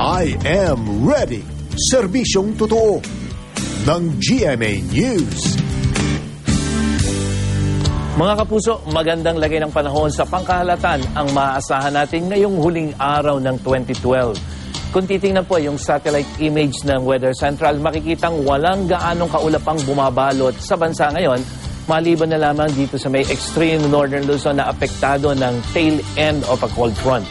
I am ready. Serbisyong totoo ng GMA News. Mga kapuso, magandang lagay ng panahon sa pangkahalatan ang maaasahan natin ngayong huling araw ng 2012. Kung titingnan po yung satellite image ng Weather Central, makikitang walang gaanong kaulapang bumabalot sa bansa ngayon, maliban na lamang dito sa may extreme northern Luzon na apektado ng tail end of a cold front.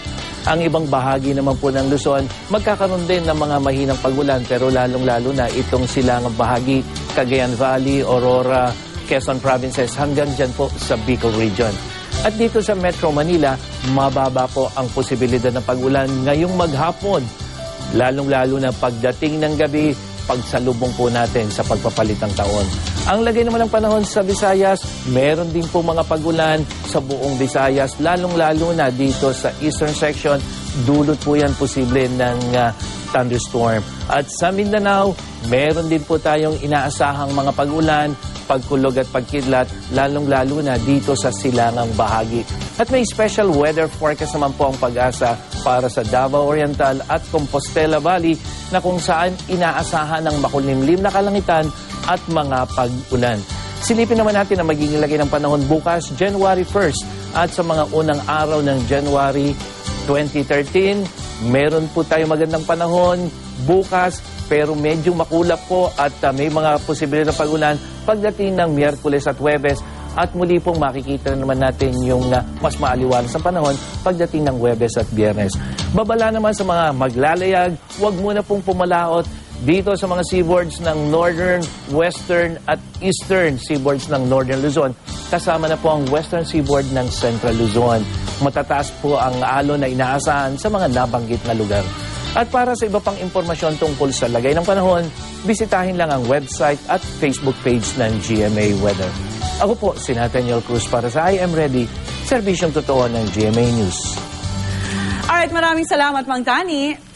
Ang ibang bahagi naman po ng Luzon, magkakaroon din ng mga mahinang pagulan pero lalong-lalo na itong silangang bahagi, Cagayan Valley, Aurora, Quezon Provinces hanggang dyan po sa Bicol Region. At dito sa Metro Manila, mababa po ang posibilidad ng pagulan ngayong maghapon. Lalong-lalo na pagdating ng gabi, pagsalubong po natin sa pagpapalit ng taon. Ang lagay naman ng panahon sa Visayas, meron din po mga pagulan sa buong Visayas, lalong-lalo na dito sa eastern section, dulot po yan posible ng thunderstorm. At sa Mindanao, meron din po tayong inaasahang mga pagulan, pagkulog at pagkidlat, lalong-lalo na dito sa silangang bahagi. At may special weather forecast naman po ang Pag-asa para sa Davao Oriental at Compostela Valley na kung saan inaasahan ng makulimlim na kalangitan at mga pag-ulan. Silipin naman natin ang magiging lagay ng panahon bukas, January 1st at sa mga unang araw ng January 2013. Meron po tayo magandang panahon bukas pero medyo makulap po at may mga posibilidad ng pag-ulan pagdating ng Miyerkules at Huwebes. At muli pong makikita naman natin yung mas maaliwalas ang panahon pagdating ng Huwebes at Biyernes. Babala naman sa mga maglalayag, huwag muna pong pumalaot dito sa mga seaboards ng northern, western at eastern seaboards ng northern Luzon. Kasama na po ang western seaboard ng central Luzon. Matataas po ang alon na inaasahan sa mga nabanggit na lugar. At para sa iba pang impormasyon tungkol sa lagay ng panahon, bisitahin lang ang website at Facebook page ng GMA Weather. Ako po, si Nathaniel Cruz para sa I Am Ready, serbisyong totoo ng GMA News. Alright, maraming salamat, Mang Tani.